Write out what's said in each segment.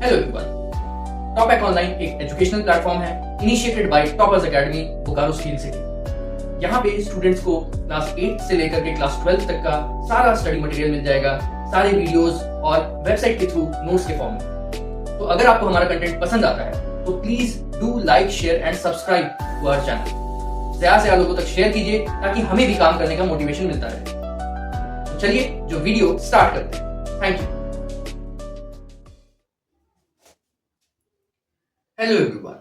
Hello everyone. Topac online एक educational platform है initiated by Toppers Academy Bokaro Steel City. यहाँ पे स्टूडेंट्स को क्लास 8 से लेकर के क्लास 12 तक का सारा स्टडी मटेरियल मिल जाएगा, सारे वीडियोस और वेबसाइट के थ्रू नोट्स के फॉर्म में। तो अगर आपको हमारा कंटेंट पसंद आता है तो please do like, share and subscribe to our channel. ज्यादा से ज्यादा लोगों तक शेयर कीजिए ताकि हमें भी काम करने का मोटिवेशन मिलता रहे। तो चलिए जो वीडियो स्टार्ट करते हैं। Thank you. Hello everyone,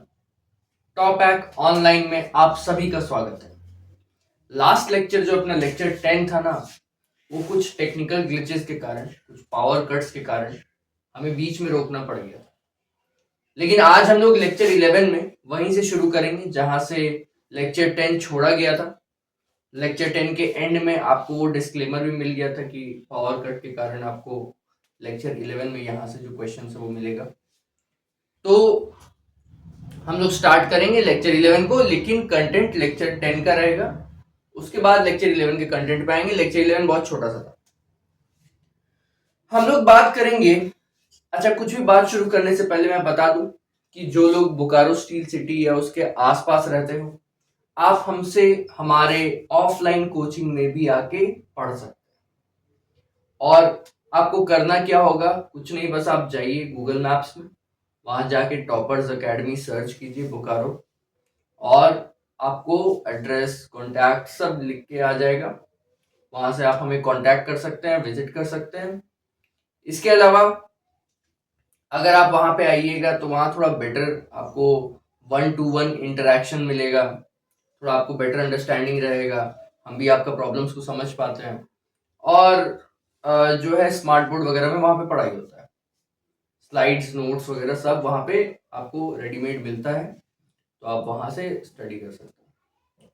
Topac online में आप सभी का स्वागत है। लास्ट लेक्चर जो अपना लेक्चर 10 था ना, वो कुछ टेक्निकल ग्लिचेस के कारण, कुछ पावर कट्स के कारण हमें बीच में रोकना पड़ गया। लेकिन आज हम लोग लेक्चर 11 में वहीं से शुरू करेंगे जहां से लेक्चर 10 छोड़ा गया था। लेक्चर 10 के एंड में आपको वो डिस्क्लेमर भी मिल गया था कि पावर कट के कारण आपको लेक्चर 11 में यहाँ से जो क्वेश्चन है वो मिलेगा। तो हम लोग स्टार्ट करेंगे लेक्चर 11 को, लेकिन कंटेंट लेक्चर 10 का रहेगा। उसके बाद लेक्चर 11 के कंटेंट पे आएंगे। लेक्चर 11 बहुत छोटा सा था। हम लोग बात करेंगे। अच्छा, कुछ भी बात शुरू करने से पहले मैं बता दूं कि जो लोग बोकारो स्टील सिटी या उसके आसपास रहते हो, आप हमसे हमारे ऑफलाइन कोचिंग में भी आके पढ़ सकते हैं। और आपको करना क्या होगा, कुछ नहीं, बस आप जाइए गूगल मैप्स में, वहां जाके टॉपर्स एकेडमी सर्च कीजिए बोकारो, और आपको एड्रेस, कॉन्टैक्ट सब लिख के आ जाएगा। वहां से आप हमें कॉन्टैक्ट कर सकते हैं, विजिट कर सकते हैं। इसके अलावा अगर आप वहां पे आइएगा तो वहां थोड़ा बेटर आपको 1-to-1 इंटरेक्शन मिलेगा, थोड़ा आपको बेटर अंडरस्टैंडिंग रहेगा, हम भी आपका प्रॉब्लम्स को समझ पाते हैं। और जो है स्मार्ट बोर्ड वगैरह में वहां पे पढ़ाई होता है, स्लाइड्स, नोट्स वगैरह सब वहां पे आपको रेडीमेड मिलता है, तो आप वहां से स्टडी कर सकते हैं।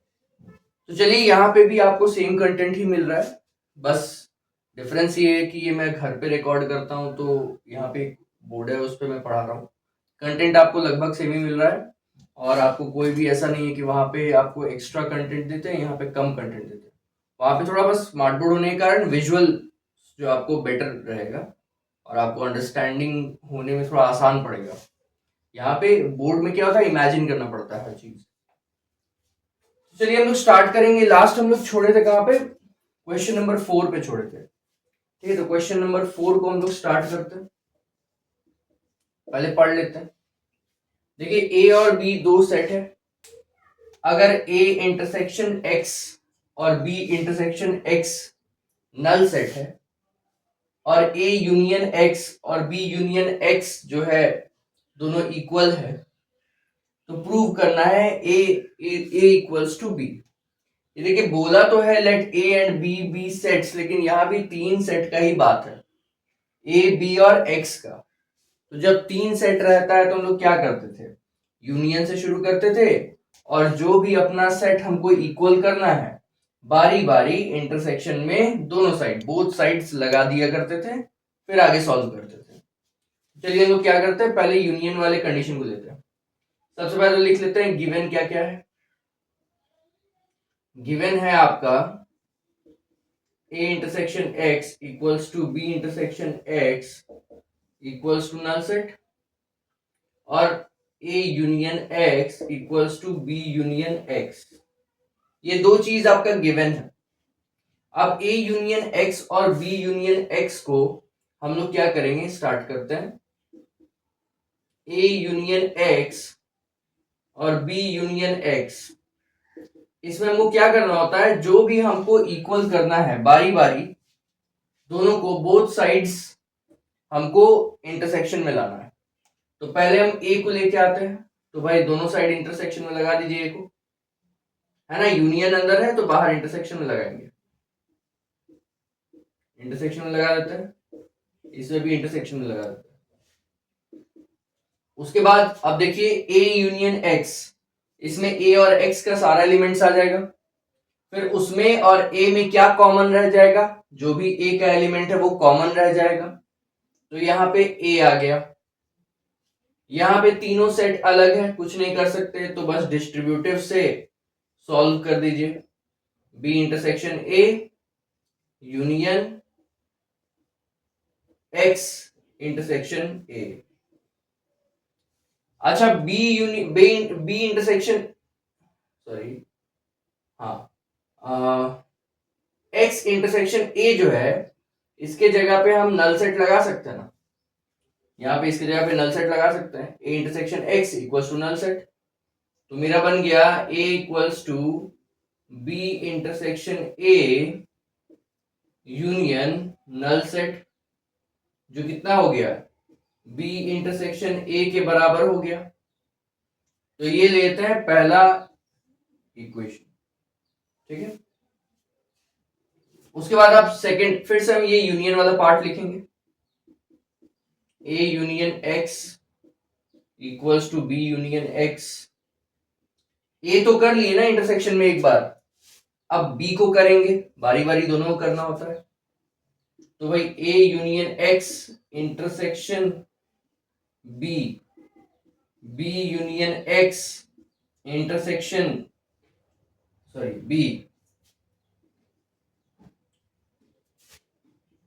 तो चलिए, यहाँ पे भी आपको सेम कंटेंट ही मिल रहा है, बस डिफरेंस ये है कि ये मैं घर पे रिकॉर्ड करता हूँ, तो यहाँ पे एक बोर्ड है उस पर मैं पढ़ा रहा हूँ। कंटेंट आपको लगभग सेम ही मिल रहा है, और आपको कोई भी ऐसा नहीं है कि वहाँ पे आपको एक्स्ट्रा कंटेंट देते हैं, यहाँ पे कम कंटेंट देते हैं। वहाँ पे थोड़ा बस स्मार्ट बोर्ड होने के कारण विजुअल जो आपको बेटर रहेगा और आपको अंडरस्टैंडिंग होने में थोड़ा आसान पड़ेगा। यहाँ पे बोर्ड में क्या होता है, इमेजिन करना पड़ता है हर चीज। चलिए हम लोग स्टार्ट करेंगे। लास्ट हम लोग छोड़े थे कहाँ पे, क्वेश्चन नंबर 4 पे छोड़े थे। ठीक है, तो क्वेश्चन नंबर 4 को हम लोग स्टार्ट करते हैं। पहले पढ़ लेते हैं। देखिए, ए और बी दो सेट है। अगर ए इंटरसेक्शन एक्स और B intersection X null set है, और ए यूनियन एक्स और बी यूनियन एक्स जो है दोनों इक्वल है, तो प्रूव करना है ए इक्वल्स टू बी। ये देखिए, बोला तो है let A and B be sets, लेकिन यहां भी 3 सेट का ही बात है, ए बी और एक्स का। तो जब 3 सेट रहता है तो हम लोग क्या करते थे, यूनियन से शुरू करते थे, और जो भी अपना सेट हमको इक्वल करना है, बारी बारी इंटरसेक्शन में दोनों साइड, बोथ साइड्स लगा दिया करते थे, फिर आगे सॉल्व करते थे। चलिए हम लोग क्या करते हैं, पहले यूनियन वाले कंडीशन को लेते हैं। सबसे पहले लिख लेते हैं गिवन क्या क्या है। गिवन है आपका a intersection x equals to b intersection x equals to null set, और a union x equals to b union x। ये दो चीज आपका गिवन है। अब a यूनियन x और b यूनियन x को हम लोग क्या करेंगे, स्टार्ट करते हैं। a यूनियन x और b यूनियन x, इसमें हमको क्या करना होता है, जो भी हमको इक्वल करना है बारी बारी दोनों को, बोथ साइड्स हमको इंटरसेक्शन में लाना है। तो पहले हम ए को लेके आते हैं, तो भाई दोनों साइड इंटरसेक्शन में लगा दीजिए ए को, है ना, यूनियन अंदर है तो बाहर इंटरसेक्शन में लगाएंगे, इंटरसेक्शन में लगा देते हैं, इसमें भी इंटरसेक्शन में लगा देते हैं। उसके बाद अब देखिए ए यूनियन एक्स, इसमें ए और एक्स का सारा एलिमेंट्स आ जाएगा, फिर उसमें और ए में क्या कॉमन रह जाएगा, जो भी ए का एलिमेंट है वो कॉमन रह जाएगा, तो यहां पे ए आ गया। यहां पे तीनों सेट अलग है, कुछ नहीं कर सकते, तो बस डिस्ट्रीब्यूटिव से सॉल्व कर दीजिए। B intersection A union X intersection A, अच्छा, बी इंटरसेक्शन, सॉरी, हाँ, एक्स इंटरसेक्शन ए जो है, इसके जगह पे हम नल सेट लगा सकते हैं ना, यहाँ पे इसकी जगह पे नल सेट लगा सकते हैं। A intersection X equals to null set, तो मेरा बन गया A equals to B intersection A union null set, जो कितना हो गया, बी इंटरसेक्शन ए के बराबर हो गया। तो ये लेते हैं पहला इक्वेशन, ठीक है। उसके बाद आप सेकंड, फिर से हम ये यूनियन वाला पार्ट लिखेंगे, A union X equals to B union X. A तो कर लिए ना इंटरसेक्शन में एक बार, अब बी को करेंगे, बारी बारी दोनों को करना होता है। तो भाई A union X intersection B, B union X intersection, sorry B.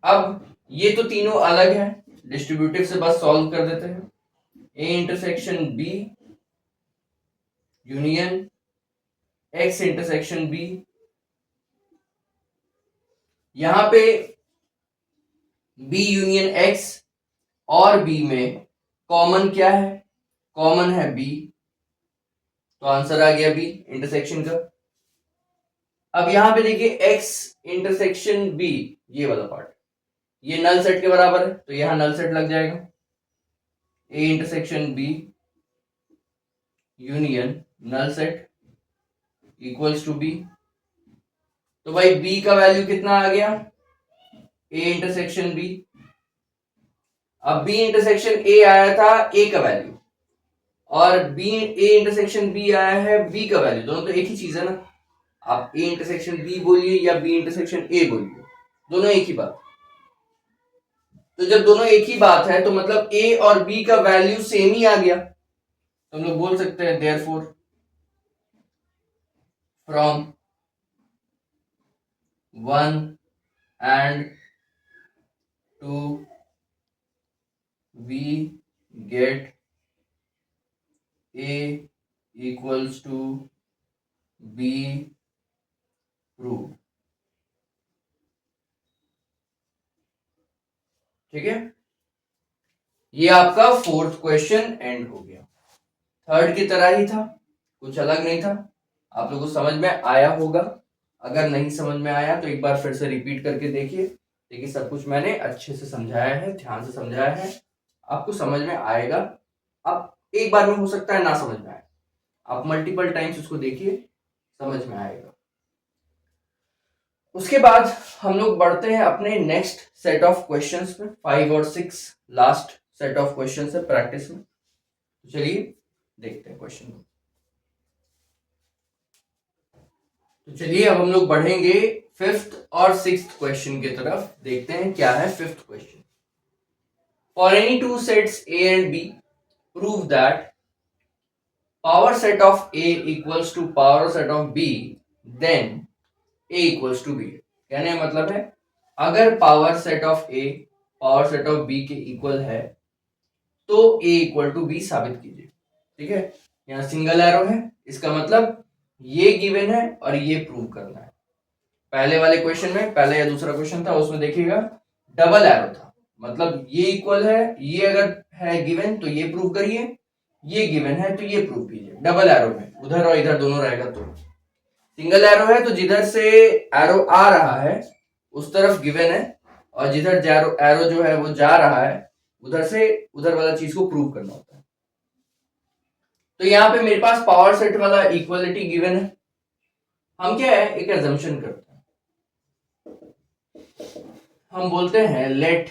अब ये तो तीनों अलग है, डिस्ट्रीब्यूटिव से बस सॉल्व कर देते हैं। A intersection B union X intersection B, यहां पे बी यूनियन एक्स और बी में कॉमन क्या है, कॉमन है बी, तो आंसर आ गया बी इंटरसेक्शन का। अब यहां पे देखिए एक्स इंटरसेक्शन बी, ये वाला पार्ट, ये नल सेट के बराबर है, तो यहां नल सेट लग जाएगा। A intersection B union null set equals to B, तो भाई बी का वैल्यू कितना आ गया, ए इंटरसेक्शन बी। अब बी इंटरसेक्शन ए आया था ए का वैल्यू, और बी ए इंटरसेक्शन बी आया है बी का वैल्यू, दोनों तो एक ही चीज है ना। आप ए इंटरसेक्शन बी बोलिए या बी इंटरसेक्शन ए बोलिए, दोनों एक ही बात। तो जब दोनों एक ही बात है तो मतलब ए और बी का वैल्यू सेम ही आ गया, तो हम लोग बोल सकते हैं therefore from 1 and 2 we get a equals to b proved, ठीक है। ये आपका फोर्थ क्वेश्चन एंड हो गया। थर्ड की तरह ही था, कुछ अलग नहीं था। आप लोगों को समझ में आया होगा, अगर नहीं समझ में आया तो एक बार फिर से रिपीट करके देखिए। देखिए सब कुछ मैंने अच्छे से समझाया है, ध्यान से समझाया है, आपको समझ में आएगा। अब एक बार में हो सकता है ना समझ में आए, आप मल्टीपल टाइम्स उसको देखिए, समझ में आएगा। उसके बाद हम लोग बढ़ते हैं अपने नेक्स्ट सेट ऑफ क्वेश्चंस में, 5 और 6 लास्ट सेट ऑफ क्वेश्चंस है प्रैक्टिस में। तो चलिए देखते हैं क्वेश्चन। तो चलिए अब हम लोग बढ़ेंगे फिफ्थ और सिक्स्थ क्वेश्चन की तरफ, देखते हैं क्या है fifth question. For any two sets A and B prove that power set of A equals to power set of B, then A equals to B. कहने का मतलब है, अगर power set of A power set of B के equal है तो ए equal to be साबित कीजिए, ठीक है। यहाँ सिंगल एरो है, इसका मतलब ये गिवन है और ये प्रूव करना है। पहले वाले क्वेश्चन में, पहले या दूसरा क्वेश्चन था उसमें देखिएगा डबल एरो था, मतलब ये इक्वल है, ये अगर है गिवन तो ये प्रूव करिए, ये गिवन है तो ये प्रूव कीजिए। डबल एरो में उधर और इधर दोनों रहेगा। तो सिंगल एरो है तो जिधर से एरो आ रहा है उस तरफ गिवन है, और जिधर एरो जो है वो जा रहा है उधर से उधर वाला चीज को प्रूव करना होता है। तो यहाँ पे मेरे पास पावर सेट वाला इक्वलिटी गिवन है। हम क्या है, एक अजम्पशन करते हैं, हम बोलते हैं लेट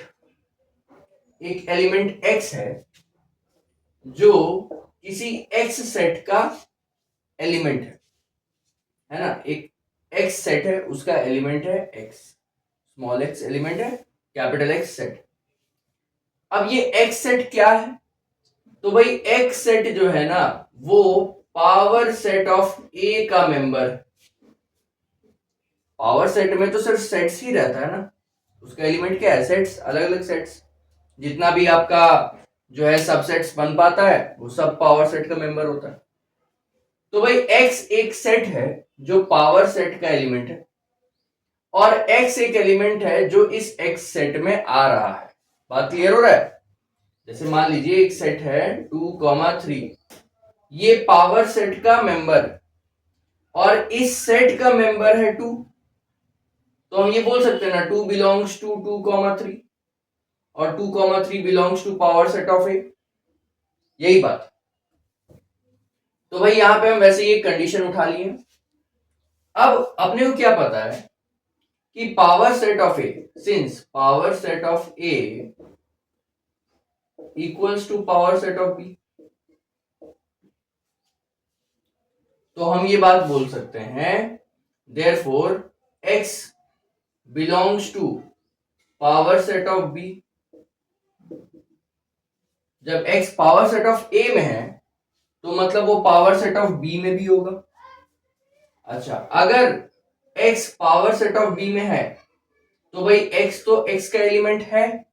एक एलिमेंट x है जो किसी x सेट का एलिमेंट है ना, एक x सेट है उसका एलिमेंट है x, स्मॉल x एलिमेंट है कैपिटल X सेट। अब ये x सेट क्या है, तो भाई x सेट जो है ना वो पावर सेट ऑफ A का मेंबर। पावर सेट में तो सिर्फ सेट्स ही रहता है ना, उसका एलिमेंट क्या है, सेट्स, अलग अलग सेट्स। जितना भी आपका जो है सबसेट्स बन पाता है वो सब पावर सेट का मेंबर होता है। तो भाई x एक सेट है जो पावर सेट का एलिमेंट है और x एक एलिमेंट है जो इस x सेट में आ रहा है। बात क्लियर हो रहा है? जैसे मान लीजिए एक सेट है 2,3, ये पावर सेट का मेंबर और इस सेट का मेंबर है 2, तो हम ये बोल सकते हैं ना 2 बिलोंग्स टू 2,3 और 2,3 belongs to power set of A, यही बात। तो भाई यहां पे हम वैसे ये कंडीशन उठा लिए। अब अपने को क्या पता है कि power set of A, since power set of A equals to power set of B, तो हम ये बात बोल सकते हैं therefore x belongs to power set of B. जब x power set of a में है तो मतलब वो पावर सेट ऑफ b में भी होगा। अच्छा, अगर x power set of b में है तो भाई x तो x का एलिमेंट है,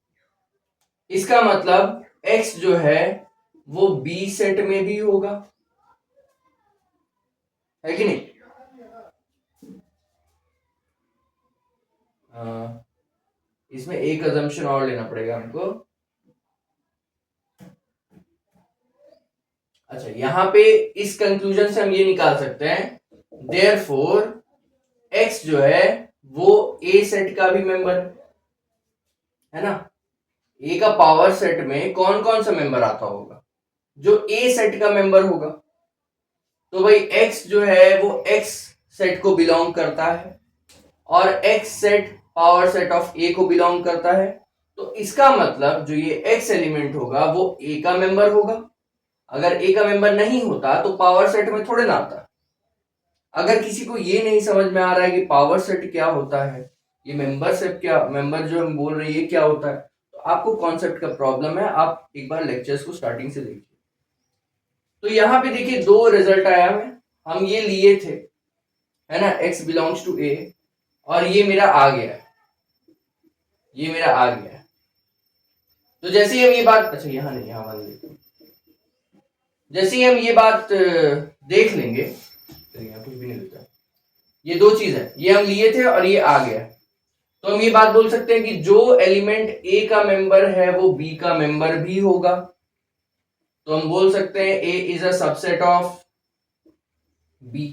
इसका मतलब x जो है वो b सेट में भी होगा, है कि नहीं? इसमें एक अजम्पशन और लेना पड़ेगा हमको। अच्छा, यहां पे इस कंक्लूजन से हम ये निकाल सकते हैं देयरफॉर x जो है वो a सेट का भी मेंबर है ना। a का पावर सेट में कौन कौन सा मेंबर आता होगा? जो a सेट का मेंबर होगा। तो भाई x जो है वो x सेट को बिलोंग करता है और x set power set of a को बिलोंग करता है, तो इसका मतलब जो ये x एलिमेंट होगा वो a का मेंबर होगा। अगर a का मेंबर नहीं होता तो पावर सेट में थोड़े ना आता। अगर किसी को ये नहीं समझ में आ रहा है कि पावर सेट क्या होता है, ये मेंबरशिप क्या, मेंबर जो हम बोल रहे हैं ये क्या होता है, तो आपको कॉन्सेप्ट का प्रॉब्लम है, आप एक बार लेक्चर्स को स्टार्टिंग से देखिए। तो यहाँ पे देखिए दो रिजल्ट आया है, हम ये लिए थे, है ना, x बिलोंग्स टू a और ये मेरा आ गया है, ये मेरा आ गया है। तो जैसे ही हम ये बात, अच्छा यहाँ नहीं, यहाँ वाले देखो, जैसे ही हम ये बात देख लेंगे, तो यहाँ कुछ भी नहीं लिखा, ये दो चीज है, ये हम लिए थे और ये आ गया, तो हम ये बात बोल सकते हैं कि जो एलिमेंट a का मेंबर है वो b का मेंबर भी होगा। तो हम बोल सकते हैं a is a subset of b,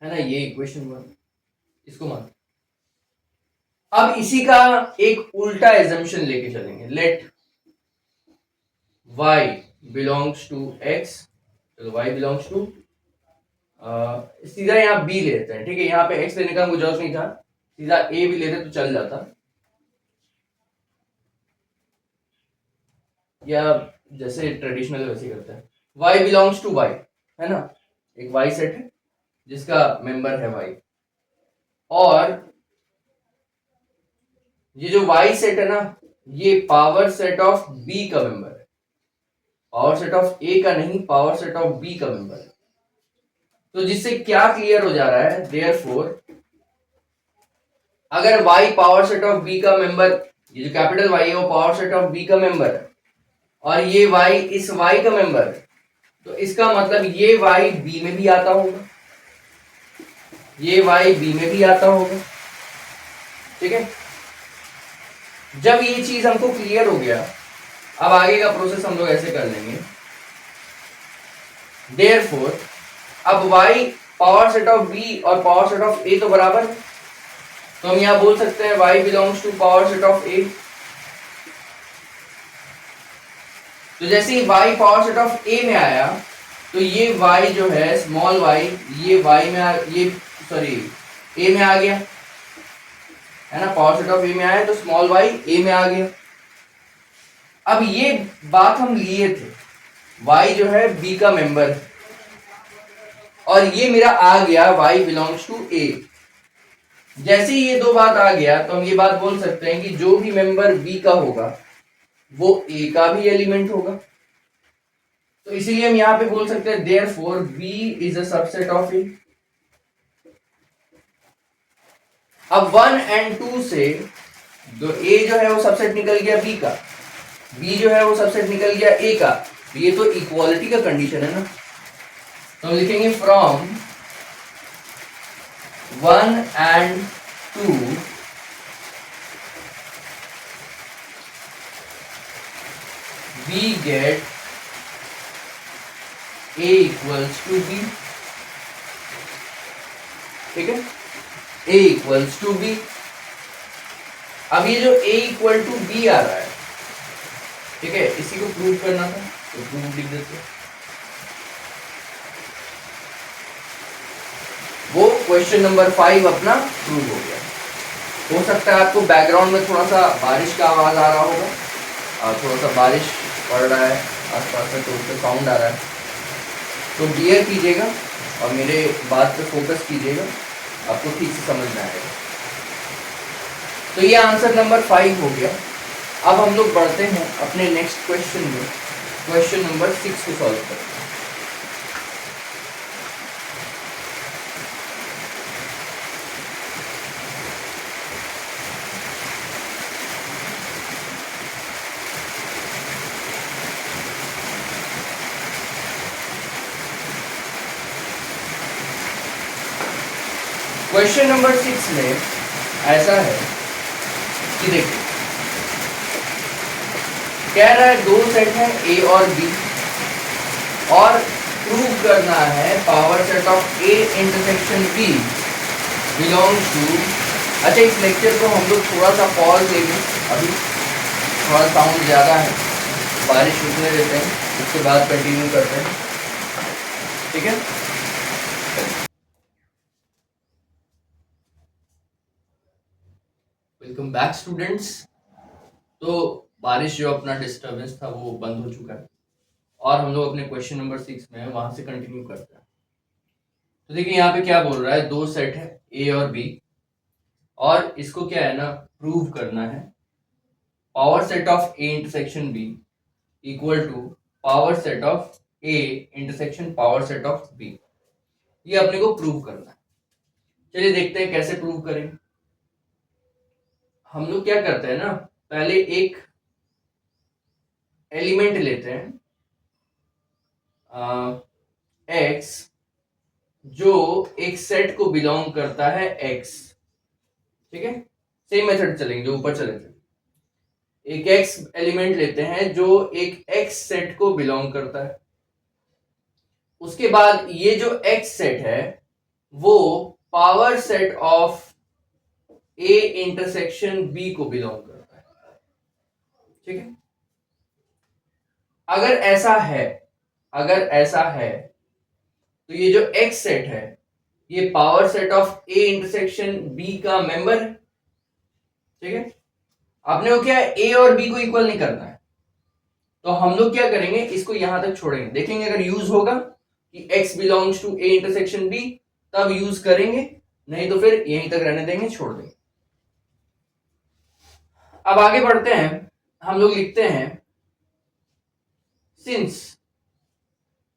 है ना, ये इक्वेशन 1, इसको मान। अब इसी का एक उल्टा एजम्पशन लेके चलेंगे, let y belongs to x, तो y बिलोंग्स टू, सीधा यहाँ b लेते हैं, ठीक है, यहाँ पे x लेने का मुझे जरूरत नहीं था, सीधा a भी लेते तो चल जाता, या जैसे ट्रेडिशनल वैसे करते हैं। y बिलोंग्स टू y, है ना, एक y सेट है जिसका मेंबर है y, और ये जो y सेट है ना ये पावर सेट ऑफ b का मेंबर है, पावर सेट ऑफ a का नहीं, पावर सेट ऑफ b का मेंबर है। तो जिससे क्या क्लियर हो जा रहा है, देयरफॉर अगर y power set of b का मेंबर, ये जो कैपिटल Y है वो पावर सेट ऑफ b का मेंबर है और ये y इस y का मेंबर है, तो इसका मतलब ये y b में भी आता होगा, ये y b में भी आता होगा, ठीक है। जब ये चीज हमको क्लियर हो गया, अब आगे का प्रोसेस हम लोग ऐसे कर लेंगे, देयरफॉर अब y power set of b और पावर सेट ऑफ a तो बराबर है, तो हम यहां बोल सकते हैं y belongs to power set of a। तो जैसे ही y power set of a में आया तो ये y जो है स्मॉल y, ये y में ये सॉरी a में आ गया, है ना, पावर सेट ऑफ a में आया तो स्मॉल y a में आ गया। अब ये बात हम लिए थे, y जो है b का मेंबर और ये मेरा आ गया y बिलोंग्स टू a। जैसे ही ये दो बात आ गया तो हम ये बात बोल सकते हैं कि जो भी मेंबर b का होगा वो a का भी एलिमेंट होगा। तो इसीलिए हम यहां पे बोल सकते हैं therefore b is a subset of a। अब 1 और 2 से जो a जो है वो सबसेट निकल गया b का, बी जो है वो सबसेट निकल गया ए का, ये तो इक्वालिटी का कंडीशन है ना, तो हम लिखेंगे from 1 and 2 we get a equals to b, ठीक है, a equals to b। अब ये जो a equal to b आ रहा है, ठीक है, इसी को प्रूव करना था, तो प्रूव लिख देते हैं। वो क्वेश्चन नंबर 5 अपना प्रूव हो गया। हो सकता है आपको बैकग्राउंड में थोड़ा सा बारिश का आवाज आ रहा होगा, और थोड़ा सा बारिश पड़ रहा है आसपास में, तो उससे साउंड आ रहा है, तो बियर कीजिएगा और मेरे बात पे फोकस कीजिएगा, आपको ठीक से समझ में आएगा। तो ये आंसर नंबर 5 हो गया। अब हम लोग बढ़ते हैं अपने नेक्स्ट क्वेश्चन में, क्वेश्चन नंबर 6 को सॉल्व करते हैं। क्वेश्चन नंबर 6 में ऐसा है कि देखिए, कह रहा है दो सेट है ए और बी, और प्रूव करना है power set of A intersection B belongs to. अच्छा, इस लेक्चर को हम लोग थोड़ा सा पॉज देंगे, अभी थोड़ा साउंड ज़्यादा है, बारिश रुकने देते हैं, उसके बाद कंटिन्यू करते हैं, ठीक है। Welcome back students. तो बारिश जो अपना डिस्टरबेंस था वो बंद हो चुका है, और हम लोग अपने क्वेश्चन नंबर 6 में वहां से कंटिन्यू करते हैं। तो देखिए यहाँ पे क्या बोल रहा है, दो सेट है ए और बी, और इसको क्या है ना, प्रूव करना है power set of A intersection B equal to power set of A intersection power set of B. ये अपने को प्रूव करना है। चलिए देखते हैं कैसे प्रूव करेंगे। हम लोग क्या करते हैं ना, पहले एक एलिमेंट लेते हैं एक्स, जो एक सेट को बिलोंग करता है एक्स, ठीक है, सेम मेथड चलेंगे जो ऊपर चले थे। एक एक्स एलिमेंट लेते हैं जो एक एक्स सेट को बिलोंग करता है, उसके बाद ये जो एक्स सेट है वो power set of A intersection B को बिलोंग करता है, ठीक है। अगर ऐसा है तो ये जो एक्स सेट है ये power set of A intersection B का मेंबर है, ठीक है। आपने वो क्या है, ए और बी को इक्वल नहीं करना है, तो हम लोग क्या करेंगे, इसको यहां तक छोड़ेंगे, देखेंगे अगर यूज होगा कि x belongs to A intersection B तब यूज करेंगे, नहीं तो फिर यहीं तक रहने देंगे, छोड़ देंगे। अब आगे बढ़ते हैं, हम लोग लिखते हैं since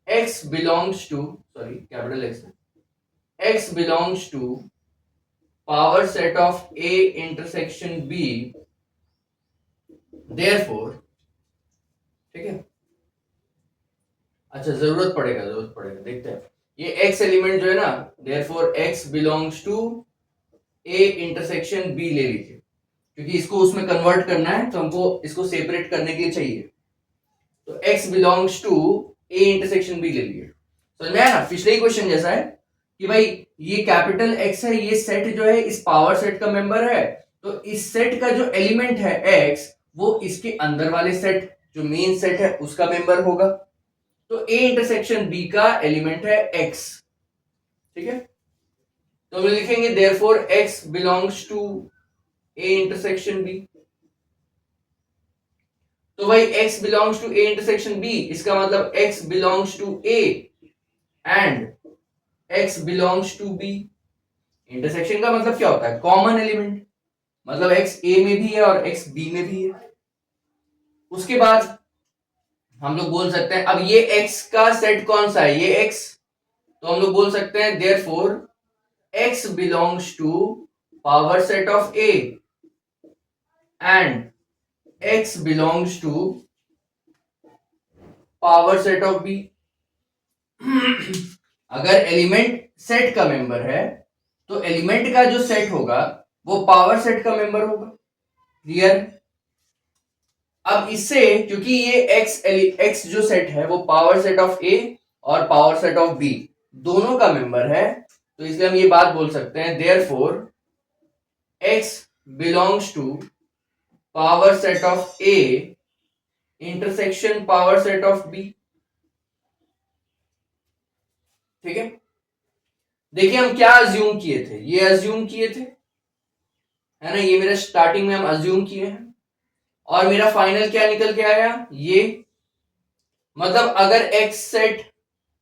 x belongs to, sorry capital x belongs to power set of a intersection b, therefore, ठीक है। अच्छा, जरूरत पड़ेगा देखते हैं। ये x एलिमेंट जो है ना, therefore x belongs to a intersection b ले लीजिए, क्योंकि इसको उसमें कन्वर्ट करना है तो हमको इसको सेपरेट करने के लिए चाहिए, तो x belongs to a intersection b ले लीजिए। समझ में आया ना, पिछले ही क्वेश्चन जैसा है कि भाई ये कैपिटल X है, ये सेट जो है इस पावर सेट का मेंबर है, तो इस सेट का जो एलिमेंट है x वो इसके अंदर वाले सेट जो मेन सेट है उसका मेंबर होगा, तो a इंटरसेक्शन b का एलिमेंट है x, ठीक है। तो हम लिखेंगे therefore x belongs to a intersection b। तो भाई x belongs to a intersection b, इसका मतलब x belongs to a and x belongs to b। Intersection का मतलब क्या होता है, कॉमन एलिमेंट, मतलब x a में भी है और x b में भी है। उसके बाद हम लोग बोल सकते हैं, अब ये x का सेट कौन सा है, ये x, तो हम लोग बोल सकते हैं therefore x belongs to power set of a and x belongs to power set of b। अगर एलिमेंट सेट का मेंबर है तो एलिमेंट का जो सेट होगा वो पावर सेट का मेंबर होगा। क्लियर? अब इससे क्योंकि ये x जो सेट है वो पावर सेट ऑफ a और पावर सेट ऑफ b दोनों का मेंबर है, तो इसलिए हम ये बात बोल सकते हैं therefore x belongs to power set of a intersection power set of b। ठीक है, देखिए हम क्या अज्यूम किए थे, ये अज्यूम किए थे, है ना, ये मेरा स्टार्टिंग में हम अज्यूम किए हैं और मेरा फाइनल क्या निकल के आया, ये मतलब अगर x set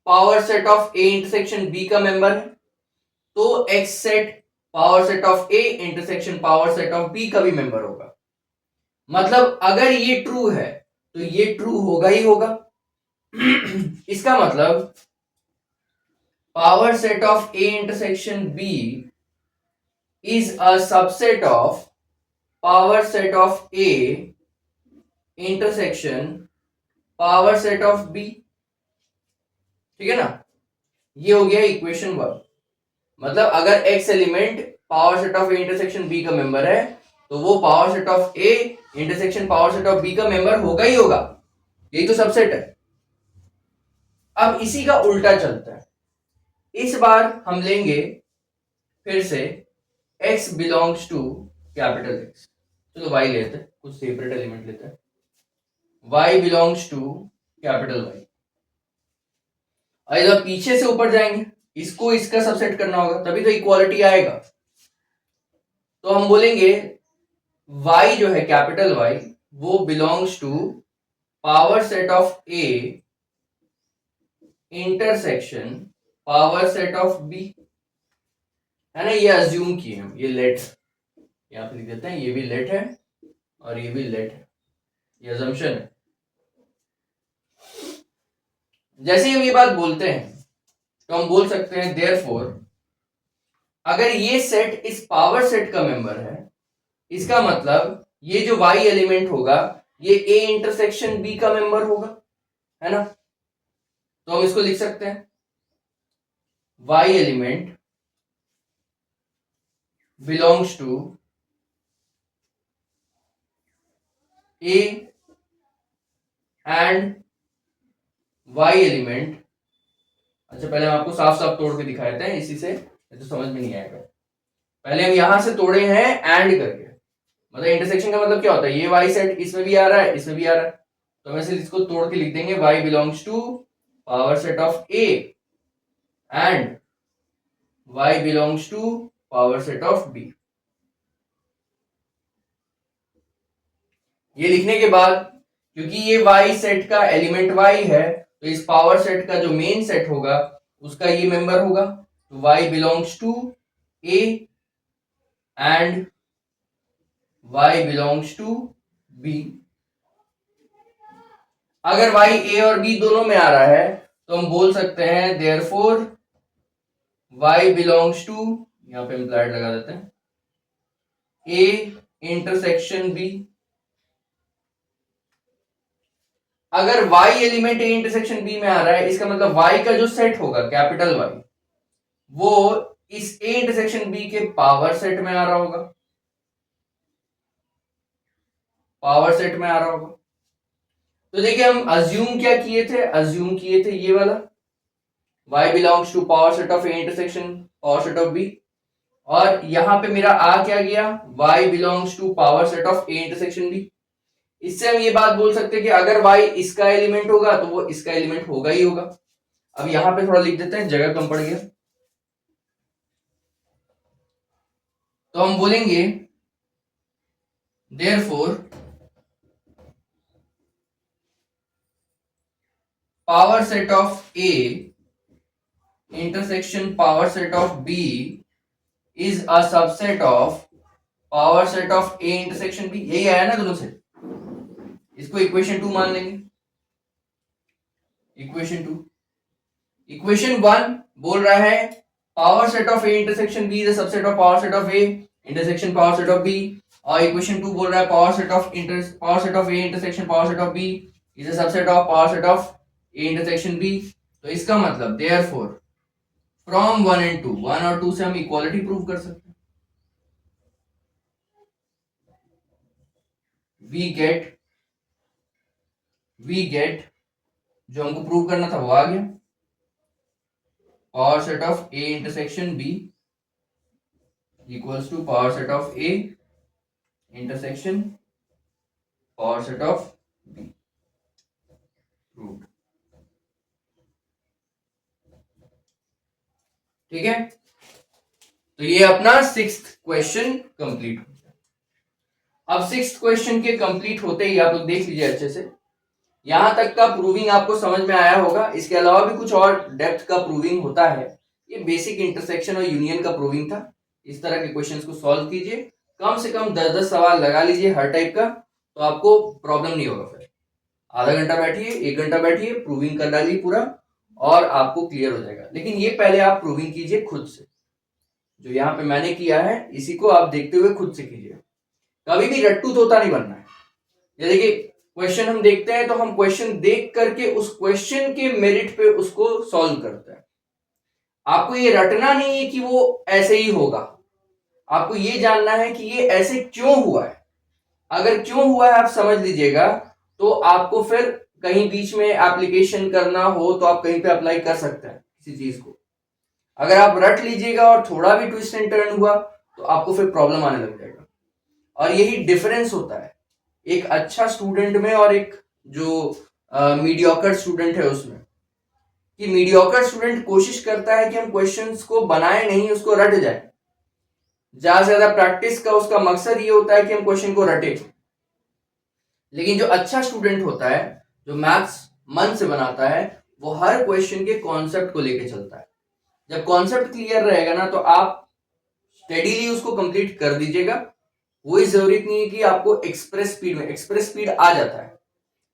power set of a intersection b का मेंबर है तो x set power set of a intersection power set of b का भी मेंबर होगा। मतलब अगर ये ट्रू है तो ये ट्रू होगा ही होगा। इसका मतलब power set of a intersection b is a subset of power set of a intersection power set of b। ठीक है ना, ये हो गया इक्वेशन 1। मतलब अगर x element power set of a intersection b का मेंबर है तो वो power set of a intersection power set of b का मेंबर होगा ही होगा, यही तो सबसेट है। अब इसी का उल्टा चलता है, इस बार हम लेंगे फिर से x belongs to capital X, चलो y लेते हैं, कुछ सेपरेट एलिमेंट लेते हैं, y belongs to capital Y। और जब पीछे से ऊपर जाएंगे इसको इसका सबसेट करना होगा तभी तो इक्वालिटी आएगा। तो हम बोलेंगे y जो है कैपिटल Y वो belongs to power set of A intersection power set of B, है ना, ये अज्यूम किए हम, ये लेट यहां पे लिख देते हैं, ये भी लेट है और ये भी लेट है, ये अजम्पशन है। जैसे ही हम ये बात बोलते हैं तो हम बोल सकते हैं देयरफॉर अगर ये सेट इस पावर सेट का मेंबर है इसका मतलब ये जो y एलिमेंट होगा ये a इंटरसेक्शन b का मेंबर होगा, है ना। तो हम इसको लिख सकते हैं y element belongs to a and y element. अच्छा पहले हम आपको साफ साफ तोड़ के दिखाते हैं, इसी से तो समझ में नहीं आएगा। पहले हम यहां से तोड़े हैं एंड करके, मतलब इंटरसेक्शन का मतलब क्या होता है, ये y सेट इसमें भी आ रहा है इसमें भी आ रहा है, तो हम ऐसे इसको तोड़ के लिख देंगे y belongs to power set of a and y belongs to power set of b। ये लिखने के बाद क्योंकि ये y सेट का एलिमेंट y है तो इस पावर सेट का जो मेन सेट होगा उसका ये मेंबर होगा, तो y belongs to a and y belongs to b। अगर y a और b दोनों में आ रहा है तो हम बोल सकते हैं देयरफॉर y बिलोंग्स टू, यहां पे इंप्लाइड लगा देते हैं, a इंटरसेक्शन b। अगर y element a intersection b में आ रहा है इसका मतलब y का जो सेट होगा कैपिटल Y वो इस a इंटरसेक्शन b के पावर सेट में आ रहा होगा, पावर सेट में आ रहा होगा। तो देखिए हम अज्यूम क्या किए थे, अज्यूम किए थे ये वाला y belongs to power set of a intersection power set of b, और यहां पे मेरा आ क्या गया y belongs to power set of a intersection b। इससे हम ये बात बोल सकते हैं कि अगर y इसका एलिमेंट होगा तो वो इसका एलिमेंट होगा ही होगा। अब यहां पे थोड़ा लिख देते हैं, जगह कम पड़ गया, तो हम बोलेंगे therefore power set of A intersection power set of B is a subset of power set of A intersection B। यही आया ना दोनों से, इसको इक्वेशन 2 मान लेंगे। इक्वेशन 2, इक्वेशन 1 बोल रहा है power set of A intersection B is a subset of power set of A intersection power set of B, और इक्वेशन 2 बोल रहा है power set of A intersection power set of B is a subset of power set of A intersection B. तो इसका मतलब therefore from 1 and 2, 1 और 2 से हम इक्वालिटी प्रूव कर सकते हैं। वी गेट जो हमको प्रूव करना था वो आ गया, power set of A intersection B equals to power set of A intersection power set of B proved. ठीक है, तो ये अपना 6th क्वेश्चन कंप्लीट हो गया। अब 6th क्वेश्चन के कंप्लीट होते ही आप लोग देख लीजिए अच्छे से, यहां तक का प्रूविंग आपको समझ में आया होगा। इसके अलावा भी कुछ और डेप्थ का प्रूविंग होता है। ये बेसिक इंटरसेक्शन और यूनियन का प्रूविंग था। इस तरह के क्वेश्चंस को सॉल्व कीजिए, कम से कम 10-10 सवाल लगा लीजिए हर टाइप का, तो आपको प्रॉब्लम नहीं होगा। फिर आधा घंटा बैठिए, 1 घंटा बैठिए, प्रूविंग कर डालिए पूरा, और आपको क्लियर हो जाएगा। लेकिन ये पहले आप प्रूविंग कीजिए खुद से, जो यहाँ पे मैंने किया है इसी को आप देखते हुए खुद से कीजिए। कभी भी रट्टू तोता नहीं बनना है। ये देखिए, क्वेश्चन हम देखते हैं तो हम क्वेश्चन देख करके उस क्वेश्चन के मेरिट पे उसको सॉल्व करते हैं। आपको ये रटना नहीं है कि वो ऐसे ही होगा, आपको ये जानना है कि ये ऐसे क्यों हुआ है। अगर क्यों हुआ है आप समझ लीजिएगा, तो आपको फिर कहीं बीच में एप्लीकेशन करना हो तो आप कहीं पे अप्लाई कर सकते हैं किसी चीज को। अगर आप रट लीजिएगा और थोड़ा भी ट्विस्ट एंड टर्न हुआ तो आपको फिर प्रॉब्लम आने लग जाएगा। और यही डिफरेंस होता है एक अच्छा स्टूडेंट में और एक जो मीडियोकर स्टूडेंट है उसमें, कि मीडियोकर स्टूडेंट कोशिश करता है कि हम क्वेश्चंस को बनाए नहीं, उसको रट जाए। ज्यादा से ज्यादा प्रैक्टिस का उसका मकसद ये होता है कि हम क्वेश्चन को रटे। लेकिन जो अच्छा स्टूडेंट होता है, जो मैथ्स मन से बनाता है, वो हर क्वेश्चन के कॉन्सेप्ट को लेके चलता है। जब कॉन्सेप्ट क्लियर रहेगा ना, तो आप स्टेडीली उसको कंप्लीट कर दीजिएगा। कोई जरूरत नहीं है कि आपको एक्सप्रेस स्पीड में, एक्सप्रेस स्पीड आ जाता है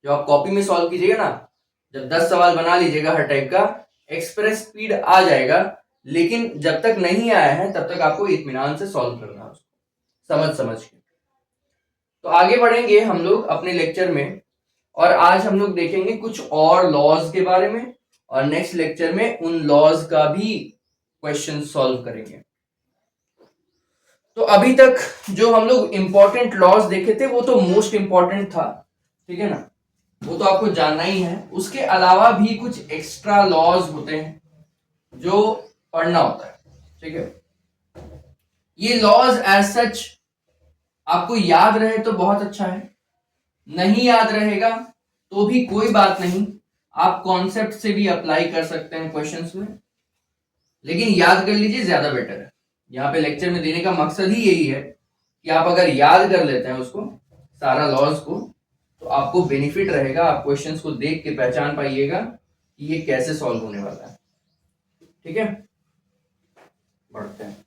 जब आप कॉपी में सॉल्व कीजिएगा ना, जब 10 सवाल बना लीजिएगा हर टाइप का, एक्सप्रेस स्पीड आ जाएगा। लेकिन जब तक नहीं आया है तब तक आपको इत्मीनान से सॉल्व करना है उसको, समझ समझ के। तो आगे बढ़ेंगे हम लोग अपने लेक्चर में, और आज हम लोग देखेंगे कुछ और लॉज के बारे में, और नेक्स्ट लेक्चर में उन लॉज का भी क्वेश्चन सॉल्व करेंगे। तो अभी तक जो हम लोग इंपॉर्टेंट लॉज देखे थे वो तो मोस्ट इंपॉर्टेंट था, ठीक है ना, वो तो आपको जानना ही है। उसके अलावा भी कुछ एक्स्ट्रा लॉज होते हैं जो पढ़ना होता है, ठीक है। ये लॉज एज सच आपको याद रहे तो बहुत अच्छा है, नहीं याद रहेगा तो भी कोई बात नहीं, आप कॉन्सेप्ट से भी अप्लाई कर सकते हैं क्वेश्चंस में। लेकिन याद कर लीजिए, ज्यादा बेटर है। यहाँ पे लेक्चर में देने का मकसद ही यही है कि आप अगर याद कर लेते हैं उसको, सारा लॉज को, तो आपको बेनिफिट रहेगा। आप क्वेश्चंस को देख के पहचान पाइएगा कि ये कैसे सॉल्व होने वाला है, ठीक है। बढ़ते हैं।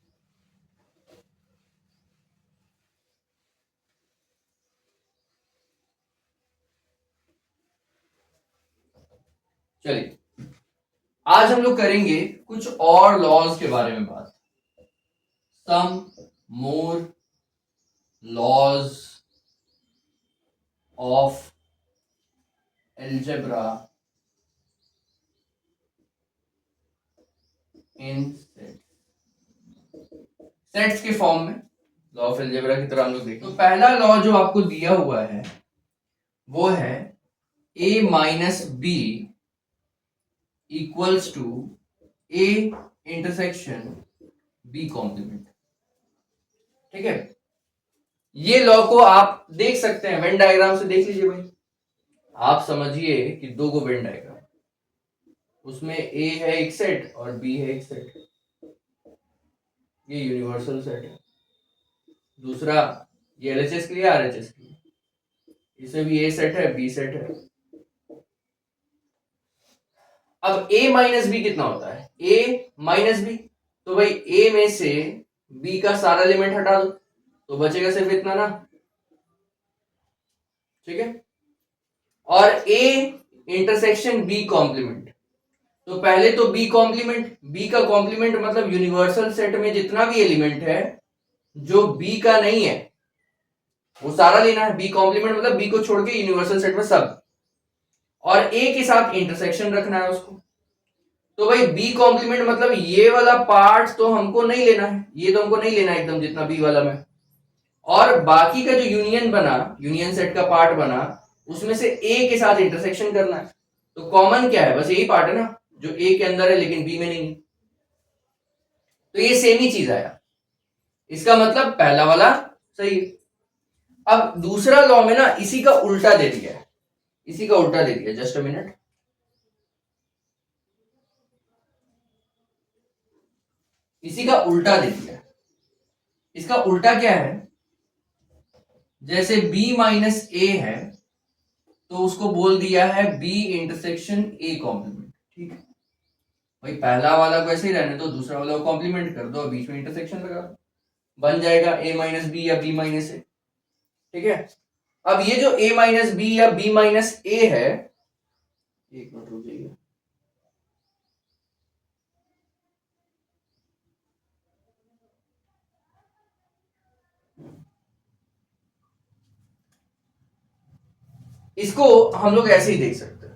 चलिए, आज हम लोग करेंगे कुछ और लॉज के बारे में बात। Some more laws of algebra in sets के फॉर्म में, लॉ ऑफ एल्जेब्रा की तरह हम लोग देखें। तो पहला लॉ जो आपको दिया हुआ है वो है a minus B equals to a intersection b complement, ठीक है। ये लॉ को आप देख सकते हैं, वेन डायग्राम से देख लीजिए भाई। आप समझिए कि दो गो वेन डायग्राम, उसमें a है एक सेट और b है एक सेट, ये यूनिवर्सल सेट है। दूसरा ये एलएचएस के लिए, आरएचएस के लिए, इसे भी ए सेट है बी सेट है। अब a माइनस बी कितना होता है, a माइनस बी, तो भाई a में से b का सारा एलिमेंट हटा दो तो बचेगा सिर्फ इतना ना, ठीक है। और a इंटरसेक्शन b कॉम्प्लीमेंट, तो पहले तो b कॉम्प्लीमेंट, b का कॉम्प्लीमेंट मतलब यूनिवर्सल सेट में जितना भी एलिमेंट है जो b का नहीं है, वो सारा लेना है। बी कॉम्प्लीमेंट मतलब बी को छोड़ के यूनिवर्सल सेट में सब, और ए के साथ इंटरसेक्शन रखना है उसको। तो भाई बी कॉम्प्लीमेंट मतलब ये वाला पार्ट तो हमको नहीं लेना है, ये तो हमको नहीं लेना है एकदम जितना बी वाला में, और बाकी का जो यूनियन बना, यूनियन सेट का पार्ट बना, उसमें से ए के साथ इंटरसेक्शन करना है। तो कॉमन क्या है, बस यही पार्ट है ना जो ए के अंदर है लेकिन बी में नहीं है, तो ये सेम ही चीज आया। इसका मतलब पहला वाला सही है। अब दूसरा लॉ में ना इसी का उल्टा दे दिया है, इसी का उल्टा दे दिया, जस्ट अ मिनट। इसी का उल्टा दे दिया। इसका उल्टा क्या है, जैसे b माइनस ए है तो उसको बोल दिया है b इंटरसेक्शन ए कॉम्प्लीमेंट। ठीक है भाई, पहला वाला को ऐसे ही रहने दो, दूसरा वाला को कॉम्प्लीमेंट कर दो और बीच में इंटरसेक्शन लगा दो, बन जाएगा a माइनस बी या b माइनस ए। ठीक है, अब ये जो a माइनस बी या b माइनस ए है, एक मिनट रुक जाइए, इसको हम लोग ऐसे ही देख सकते हैं।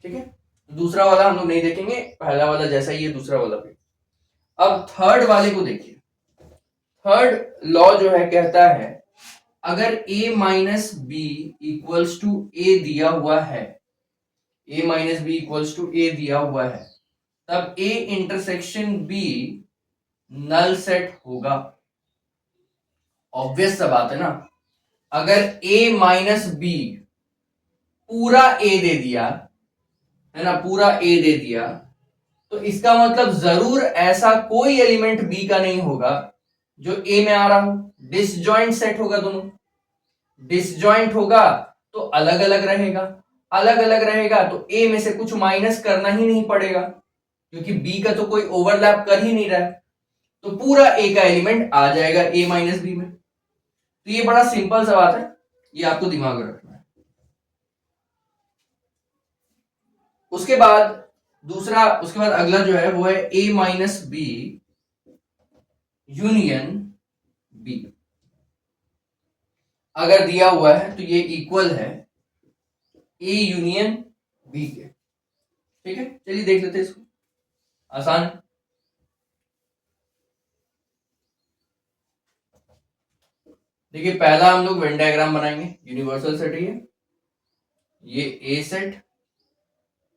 ठीक है, दूसरा वाला हम लोग नहीं देखेंगे, पहला वाला जैसा ही है दूसरा वाला भी। अब थर्ड वाले को देखिए। थर्ड लॉ जो है कहता है अगर a minus B equals to A दिया हुआ है, a minus B equals to A दिया हुआ है, तब a intersection b null set होगा। ऑब्वियस सा बात है ना, अगर a माइनस बी पूरा a दे दिया है ना, पूरा a दे दिया, तो इसका मतलब जरूर ऐसा कोई एलिमेंट b का नहीं होगा जो a में आ रहा हो। डिसजॉइंट सेट होगा दोनों, डिसजॉइंट होगा तो अलग अलग रहेगा, अलग अलग रहेगा तो a में से कुछ माइनस करना ही नहीं पड़ेगा क्योंकि b का तो कोई ओवरलैप कर ही नहीं रहा है, तो पूरा a का एलिमेंट आ जाएगा a माइनस बी में। तो ये बड़ा सिंपल सा बात है, ये आपको दिमाग में रखना है। उसके बाद उसके बाद अगला जो है वो है a minus B union b। अगर दिया हुआ है तो ये इक्वल है a यूनियन b के। ठीक है, चलिए देख लेते हैं इसको, आसान। देखिए पहला हम लोग वेन डायग्राम बनाएंगे, यूनिवर्सल सेट है ये ए सेट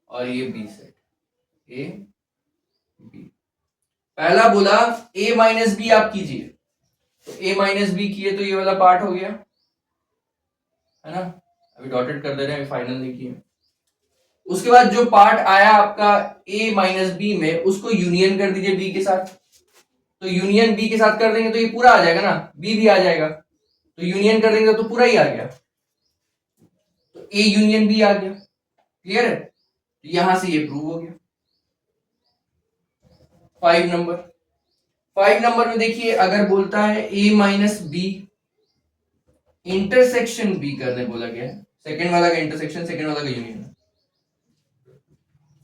और ये बी सेट, ए बी। पहला बोला a माइनस बी आप कीजिए, तो a माइनस बी किए तो ये वाला पार्ट हो गया है ना, अभी डॉटेड कर दे रहे हैं, फाइनल नहीं किए। उसके बाद जो पार्ट आया आपका a माइनस बी में, उसको यूनियन कर दीजिए b के साथ, तो यूनियन b के साथ कर देंगे तो ये पूरा आ जाएगा ना, b भी आ जाएगा, तो यूनियन कर देंगे तो पूरा ही आ गया, तो a यूनियन b आ गया। क्लियर है, तो यहां से ये प्रूव हो गया। 5 नंबर में देखिए, अगर बोलता है a minus B intersection B करने बोला गया है, सेकेंड वाला का इंटरसेक्शन, सेकेंड वाला का यूनियन,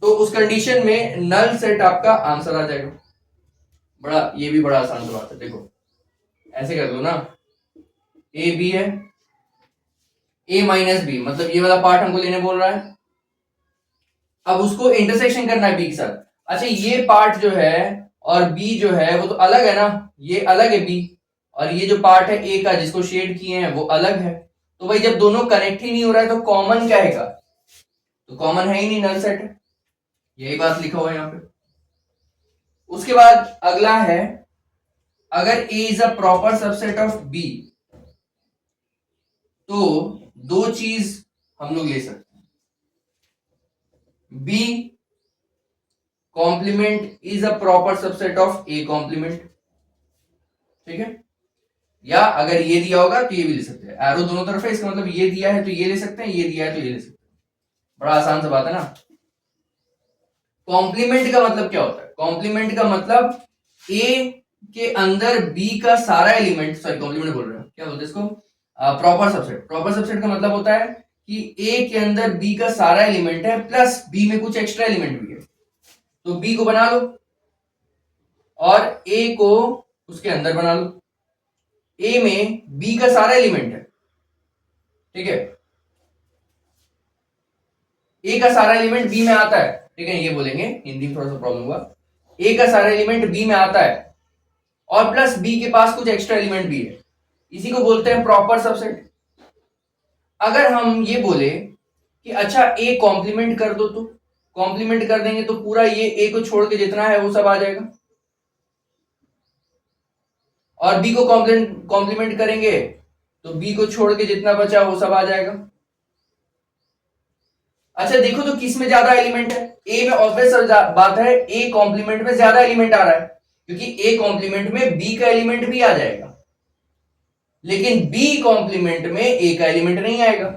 तो उस कंडीशन में नल सेट आपका आंसर आ जाएगा। ये भी बड़ा आसान बात है, देखो ऐसे कर दो ना, ए बी है, ए माइनस बी मतलब ये वाला पार्ट हमको लेने बोल रहा है, अब उसको इंटरसेक्शन करना है बी के साथ। अच्छा ये पार्ट जो है और बी जो है वो तो अलग है ना, ये अलग है बी, और ये जो पार्ट है ए का जिसको शेड किए हैं वो अलग है, तो भाई जब दोनों कनेक्ट ही नहीं हो रहा है तो कॉमन क्या है, तो कॉमन है ही नहीं, नल सेट है, यही बात लिखा हुआ है यहाँ पे। उसके बाद अगला है अगर a is a proper subset of b, तो दो चीज हम लोग ले सकते हैं, b complement is a proper subset of a complement. ठीक है, या अगर ये दिया होगा तो ये भी ले सकते हैं, एरो दोनों तरफ है, इसका मतलब ये दिया है तो ये ले सकते हैं, ये दिया है तो ये ले सकते हैं, बड़ा आसान सा बात है ना। कॉम्प्लीमेंट का मतलब क्या होता है, कॉम्प्लीमेंट का मतलब a के अंदर b का सारा एलिमेंट, सॉरी कॉम्प्लीमेंट बोल रहे हैं, क्या बोलते हैं इसको, प्रॉपर सबसेट। प्रॉपर सबसेट का मतलब होता है कि a के अंदर b का सारा एलिमेंट है प्लस b में कुछ एक्स्ट्रा एलिमेंट भी है, तो b को बना लो और a को उसके अंदर बना लो। a में b का सारा एलिमेंट है ठीक है, ए का सारा एलिमेंट बी में आता है, ठीक है, ये बोलेंगे, हिंदी में थोड़ा सा प्रॉब्लम हुआ, ए का सारा एलिमेंट बी में आता है और प्लस बी के पास कुछ एक्स्ट्रा एलिमेंट भी है, इसी को बोलते हैं प्रॉपर सबसेट। अगर हम ये बोले कि अच्छा ए कॉम्प्लीमेंट कर दो, तो कॉम्प्लीमेंट कर देंगे तो पूरा ये ए को छोड़ के जितना है वो सब आ जाएगा, और बी को कॉम्प्लीमेंट करेंगे तो बी को छोड़ के जितना बचा वो सब आ जाएगा। अच्छा देखो तो किस में ज्यादा एलिमेंट है, ए में ऑब्वियस बात है, ए कॉम्प्लीमेंट में ज्यादा एलिमेंट आ रहा है, क्योंकि ए कॉम्प्लीमेंट में बी का एलिमेंट भी आ जाएगा, लेकिन बी कॉम्प्लीमेंट में ए का एलिमेंट नहीं आएगा,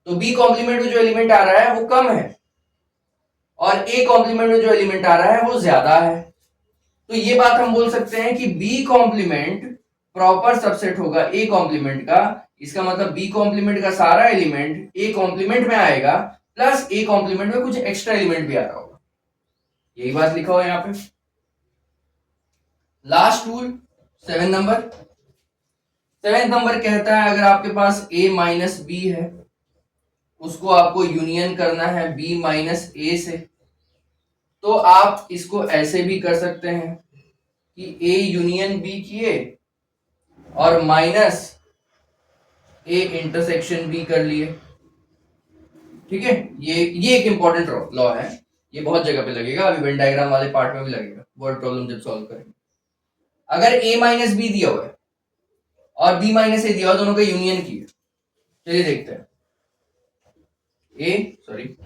तो बी कॉम्प्लीमेंट में जो एलिमेंट आ रहा है वो कम है और ए कॉम्प्लीमेंट में जो एलिमेंट आ रहा है वो ज्यादा है। तो ये बात हम बोल सकते हैं कि बी कॉम्प्लीमेंट प्रॉपर सबसेट होगा ए कॉम्प्लीमेंट का, इसका मतलब बी कॉम्प्लीमेंट का सारा एलिमेंट ए कॉम्प्लीमेंट में आएगा प्लस ए कॉम्प्लीमेंट में कुछ एक्स्ट्रा एलिमेंट भी आ रहा होगा, यही बात लिखा हुआ है यहां पे। लास्ट रूल 7 नंबर कहता है अगर आपके पास a माइनस बी है, उसको आपको यूनियन करना है b माइनस ए से, तो आप इसको ऐसे भी कर सकते हैं कि a यूनियन b किए और माइनस a इंटरसेक्शन b कर लिए, ठीक है। ये एक इंपॉर्टेंट लॉ है, ये बहुत जगह पे लगेगा, अभी वेन डायग्राम वाले पार्ट में भी लगेगा, वर्ड प्रॉब्लम जब सॉल्व करेंगे। अगर a माइनस बी दिया हुआ है और b माइनस ए दिया हुआ, दोनों का यूनियन किया, चलिए देखते हैं। एक मिनट,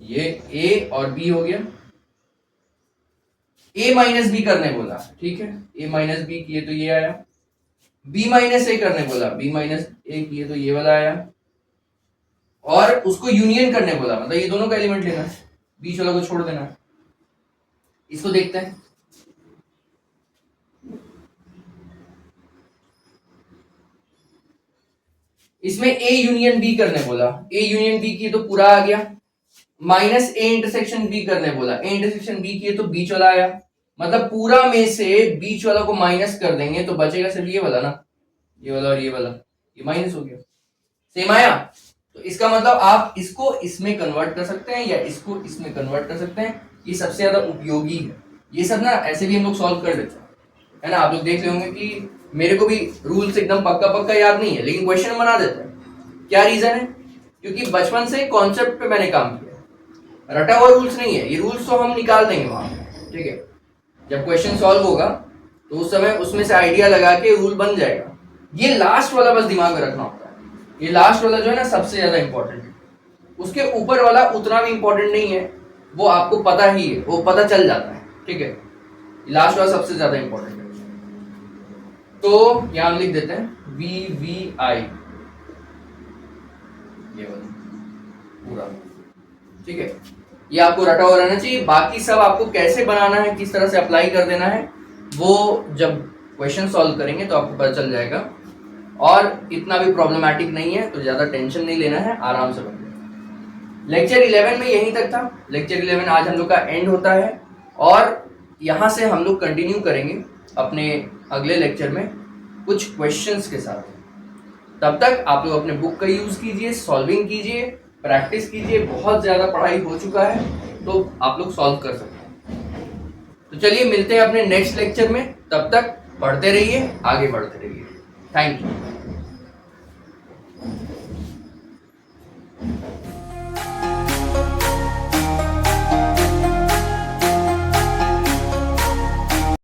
ये a और b हो गया, a माइनस बी करने बोला, ठीक है, a माइनस बी किए तो ये आया, b माइनस ए करने बोला, b माइनस ए किए तो ये वाला आया, और उसको यूनियन करने बोला, मतलब ये दोनों का एलिमेंट लेना है, बीच वाला को छोड़ देना है। इसको देखते हैं, इसमें a यूनियन b करने बोला, a यूनियन b किए तो पूरा आ गया, माइनस a इंटरसेक्शन b करने बोला, a इंटरसेक्शन b किए तो बीच वाला आया, मतलब पूरा में से बीच वाला को माइनस कर देंगे तो बचेगा सिर्फ ये वाला ना, ये वाला और ये वाला, ये माइनस हो गया, सेम आया। तो इसका मतलब आप इसको इसमें कन्वर्ट कर सकते हैं या इसको इसमें कन्वर्ट कर सकते हैं, ये सबसे ज्यादा उपयोगी है। ये सब ना ऐसे भी हम लोग सॉल्व कर लेते हैं, है ना, आप लोग देख रहे होंगे कि मेरे को भी रूल्स एकदम पक्का याद नहीं है, लेकिन क्वेश्चन बना देते हैं। क्या रीजन है? क्योंकि बचपन से कॉन्सेप्ट पे मैंने काम किया, रटा हुआ रूल्स नहीं है, ये रूल्स तो हम निकाल देंगे वहां, ठीक है, जब क्वेश्चन सॉल्व होगा तो उस समय उसमें से आइडिया लगा के रूल बन जाएगा। ये लास्ट वाला बस दिमाग में रखना होता है, ये लास्ट वाला जो है ना सबसे ज्यादा इंपॉर्टेंट है, उसके ऊपर वाला उतना भी इंपॉर्टेंट नहीं है, वो आपको पता ही है, वो पता चल जाता है, ठीक है, लास्ट वाला सबसे ज्यादा इंपॉर्टेंट है। तो यहां लिख देते हैं VVI, ये वाला पूरा, ठीक है, ये आपको रटा हुआ रहना चाहिए, बाकी सब आपको कैसे बनाना है, किस तरह से अप्लाई कर देना है, वो जब क्वेश्चन सॉल्व करेंगे तो आपको पता चल जाएगा, और इतना भी प्रॉब्लमैटिक नहीं है, तो ज्यादा टेंशन नहीं लेना है, आराम से बन जाएगा। लेक्चर 11 में यहीं तक था, लेक्चर 11 आज हम लोग का एंड होता है, और यहां से हम लोग कंटिन्यू करेंगे अपने अगले लेक्चर में कुछ क्वेश्चंस के साथ। तब तक आप लोग अपने बुक का यूज कीजिए, सॉल्विंग कीजिए, प्रैक्टिस कीजिए, बहुत ज्यादा पढ़ाई हो चुका है तो आप लोग सॉल्व कर सकते हैं। तो चलिए मिलते हैं अपने नेक्स्ट लेक्चर में, तब तक पढ़ते रहिए, आगे बढ़ते रहिए। Thank you.